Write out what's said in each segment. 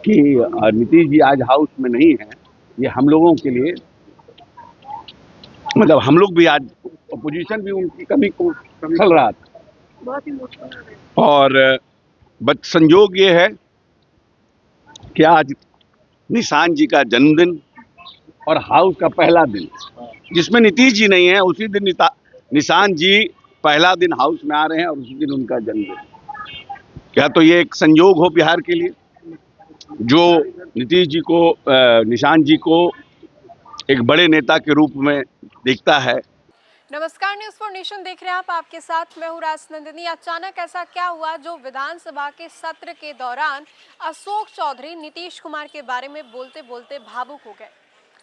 कि नीतीश जी आज हाउस में नहीं है। ये हम लोगों के लिए, मतलब हम लोग भी आज, अपोजिशन भी उनकी कमी को खल रहा था। बहुत इमोशनल। और बट संयोग ये है कि आज निशान जी का जन्मदिन और हाउस का पहला दिन, जिसमें नीतीश जी नहीं है, उसी दिन निशान जी पहला दिन हाउस में आ रहे हैं और उसी दिन उनका जन्मदिन। क्या तो ये एक संयोग हो बिहार के लिए, जो नीतीश जी को, निशान जी को एक बड़े नेता के रूप में देखता है। नमस्कार, न्यूज़ फॉर नेशन देख रहे हैं आप। आपके साथ मैं हूं राजनंदिनी। अचानक ऐसा क्या हुआ जो विधानसभा के सत्र के दौरान अशोक चौधरी नीतीश कुमार के बारे में बोलते बोलते भावुक हो गए।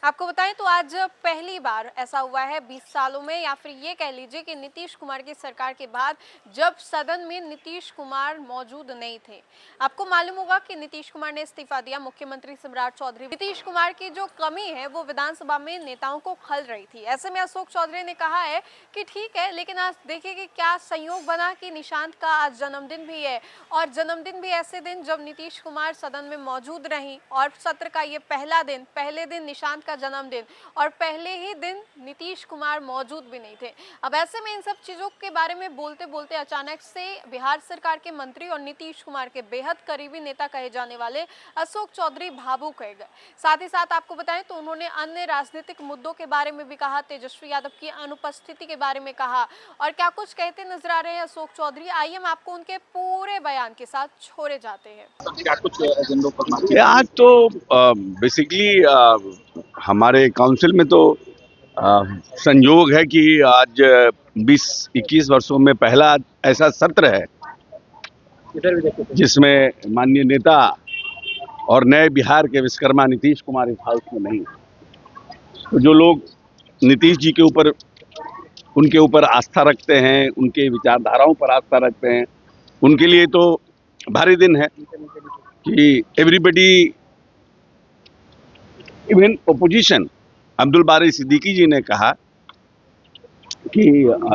आपको बताएं तो आज पहली बार ऐसा हुआ है 20 सालों में, या फिर ये कह लीजिए कि नीतीश कुमार की सरकार के बाद, जब सदन में नीतीश कुमार मौजूद नहीं थे। आपको मालूम होगा कि नीतीश कुमार ने इस्तीफा दिया। मुख्यमंत्री सम्राट चौधरी, नीतीश कुमार की जो कमी है वो विधानसभा में नेताओं को खल रही थी। ऐसे में अशोक चौधरी ने कहा है कि ठीक है, लेकिन आज देखिए कि क्या संयोग बना कि निशांत का आज जन्मदिन भी है, और जन्मदिन भी ऐसे दिन जब नीतीश कुमार सदन में मौजूद नहीं, और सत्र का ये पहले दिन निशांत का जन्मदिन, और पहले ही दिन नीतीश कुमार मौजूद भी नहीं थे। अब ऐसे में इन सब चीजों के बारे में बोलते बोलते अचानक से बिहार सरकार के मंत्री और नीतीश कुमार के बेहद करीबी नेता कहे जाने वाले अशोक चौधरी भावुक हो गए। साथ ही साथ आपको बताएं तो उन्होंने अन्य राजनीतिक मुद्दों के बारे में भी कहा, तेजस्वी यादव की अनुपस्थिति के बारे में कहा, और क्या कुछ कहते नजर आ रहे हैं अशोक चौधरी। आइए हम आपको उनके पूरे बयान के साथ छोड़े जाते हैं। क्या कुछ एजेंडों पर आज तो बेसिकली हमारे काउंसिल में तो संयोग है कि आज 20-21 वर्षों में पहला ऐसा सत्र है जिसमें माननीय नेता और नए बिहार के विश्वकर्मा नीतीश कुमार इस हाउस में नहीं है। तो जो लोग नीतीश जी के ऊपर, उनके ऊपर आस्था रखते हैं, उनके विचारधाराओं पर आस्था रखते हैं, उनके लिए तो भारी दिन है कि everybody, even opposition, Abdul Bari Siddiqui जी ने कहा कि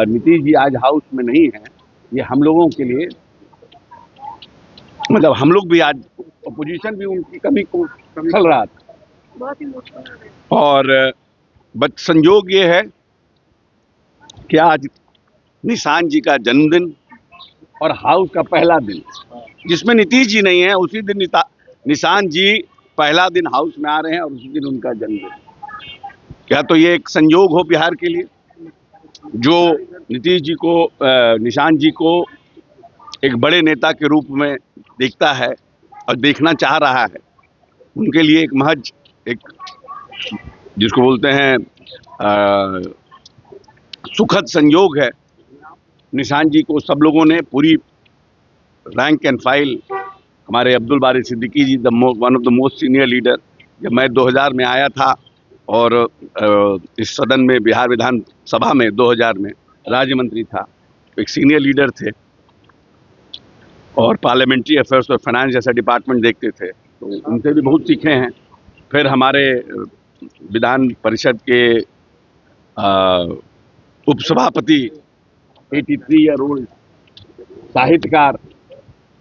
नीतीश जी आज हाउस में नहीं है। ये हम लोगों के लिए, मतलब हम लोग भी आज, अपोजिशन भी उनकी कमी को खल रहा था। बहुत इमोशनल। और बट संयोग ये है कि आज निशान जी का जन्मदिन और हाउस का पहला दिन, जिसमें नीतीश जी नहीं है, उसी दिन निशान जी पहला दिन हाउस में आ रहे हैं और उसी दिन उनका जन्मदिन। क्या तो ये एक संयोग हो बिहार के लिए, जो नीतीश जी को, निशान जी को एक बड़े नेता के रूप में देखता है और देखना चाह रहा है। उनके लिए एक महज, एक जिसको बोलते हैं सुखद संयोग है। निशान जी को सब लोगों ने पूरी रैंक एंड फाइल, हमारे Abdul Bari Siddiqui ji, one of the most senior leader, जब मैं 2000 में आया था और इस सदन में, बिहार विधान सभा में 2000 में राज्य मंत्री था, एक सीनियर लीडर थे और पार्लियामेंट्री अफेयर्स और फाइनेंस जैसा डिपार्टमेंट देखते थे, तो उनसे भी बहुत सीखे हैं। फिर हमारे विधान परिषद के उपसभापति 83 ईयर ओल्ड साहित्यकार,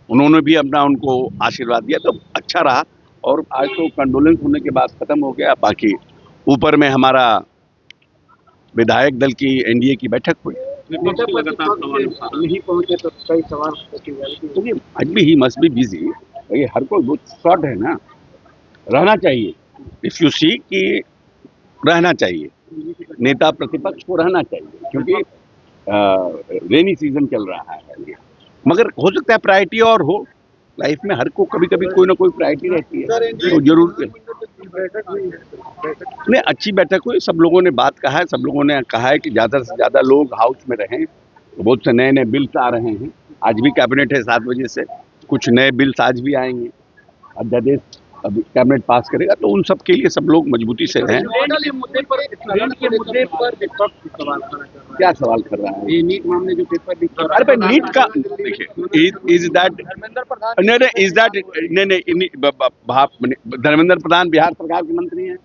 उन्होंने भी अपना उनको आशीर्वाद दिया, तो अच्छा रहा। और आज तो कंडोलेंस होने के बाद खत्म हो गया। बाकी ऊपर में हमारा विधायक दल की एनडीए की बैठक हुई, नहीं पहुंचे तो कई सवाल, आज भी ही मस्ट बी बिजी। ये हर कोई बहुत शॉर्ट है ना, रहना चाहिए। इफ यू सी कि रहना चाहिए, नेता प्रतिपक्ष को रहना चाहिए, क्योंकि रेनी सीजन चल रहा है। मगर हो सकता है प्रायोरिटी और हो लाइफ में, हर को कभी कभी कोई ना कोई प्रायोरिटी रहती है, तो जरूर नहीं, अच्छी बैठक हुई। सब लोगों ने बात कहा है, सब लोगों ने कहा है कि ज़्यादा से ज़्यादा लोग हाउस में रहें। बहुत से नए नए बिल्स आ रहे हैं। आज भी कैबिनेट है 7 बजे से, कुछ नए बिल्स आज भी आएंगे, अध्यादेश अभी कैबिनेट पास करेगा, तो उन सब के लिए सब लोग मजबूती से रहें। क्या सवाल कर रहा है? नीट मामले जो पेपर लीक, अरे भाई नीट का देखिए, इज दैट नहीं, धर्मेंद्र प्रधान बिहार सरकार के मंत्री हैं,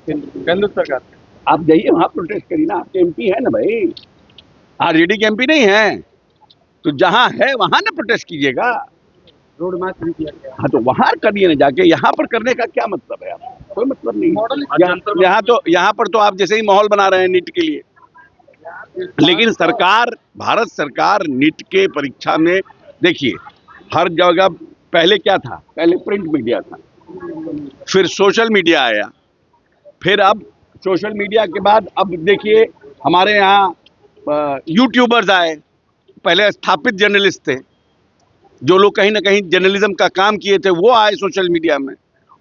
केंद्र सरकार। आप जाइए वहां प्रोटेस्ट करिए ना, आपके एमपी है ना भाई, आरजेडी के एमपी नहीं है, तो जहां है वहां ना प्रोटेस्ट कीजिएगा। रोड मैच भी किया गया। हाँ तो वहां करिए ना जाके, यहाँ पर करने का क्या मतलब है आप? कोई मतलब नहीं। मॉडल यहाँ पर तो आप जैसे ही माहौल बना रहे हैं नीट के लिए। लेकिन सरकार, भारत सरकार नीट के परीक्षा में देखिए हर जगह, पहले क्या था, पहले प्रिंट मीडिया था, फिर सोशल मीडिया आया, फिर अब सोशल मीडिया के बाद अब देखिए हमारे यहाँ यूट्यूबर्स आए। पहले स्थापित जर्नलिस्ट थे, जो लोग कहीं ना कहीं जर्नलिज्म का काम किए थे, वो आए सोशल मीडिया में।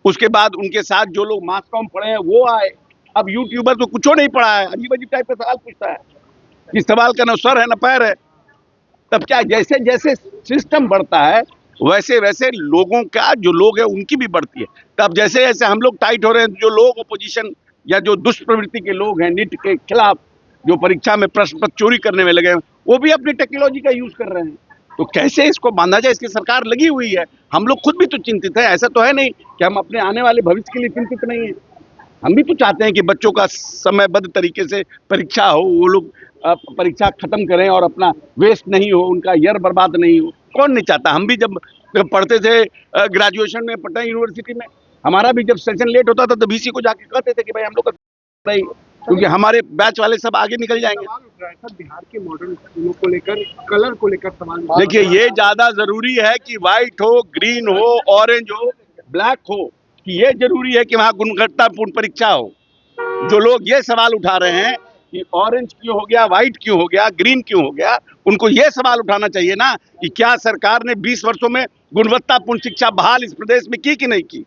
उसके बाद उनके साथ जो लोग मास कॉम पढ़े हैं वो आए। अब यूट्यूबर तो कुछ नहीं पढ़ा है, अजीब अजीब टाइप का सवाल पूछता है, इस सवाल का न सर है न पैर है। तब क्या, जैसे जैसे सिस्टम बढ़ता है वैसे वैसे लोगों का, जो लोग हैं उनकी भी बढ़ती है। तब जैसे जैसे हम लोग टाइट हो रहे हैं, जो लोग अपोजिशन या जो दुष्प्रवृत्ति के लोग हैं नीट के खिलाफ, जो परीक्षा में प्रश्न पत्र चोरी करने में लगे हैं, वो भी अपनी टेक्नोलॉजी का यूज कर रहे हैं। तो कैसे इसको बांधा जाए, इसकी सरकार लगी हुई है। हम लोग खुद भी तो चिंतित है, ऐसा तो है नहीं कि हम अपने आने वाले भविष्य के लिए चिंतित नहीं है। हम भी तो चाहते हैं कि बच्चों का समयबद्ध तरीके से परीक्षा हो, वो लोग परीक्षा खत्म करें और अपना वेस्ट नहीं हो, उनका ईयर बर्बाद नहीं हो। कौन नहीं चाहता? हम भी जब पढ़ते थे ग्रेजुएशन में, पटना यूनिवर्सिटी में, हमारा भी जब सेशन लेट होता था तो VC को जाके कहते थे कि भाई हम लोग का नहीं, क्योंकि हमारे बैच वाले सब आगे निकल जाएंगे। सवाल उठ रहा है सर बिहार के मॉडल स्कूलों को लेकर, कलर को लेकर सवाल। देखिए ये ज्यादा जरूरी है कि व्हाइट हो, ग्रीन हो, ऑरेंज हो, ब्लैक हो, कि ये जरूरी है कि वहां गुणवत्तापूर्ण परीक्षा हो। जो लोग ये सवाल उठा रहे हैं कि ऑरेंज क्यों हो गया, व्हाइट क्यों हो गया, ग्रीन क्यों हो गया, उनको ये सवाल उठाना चाहिए ना कि क्या सरकार ने 20 वर्षों में गुणवत्तापूर्ण शिक्षा बहाल इस प्रदेश में की कि नहीं की।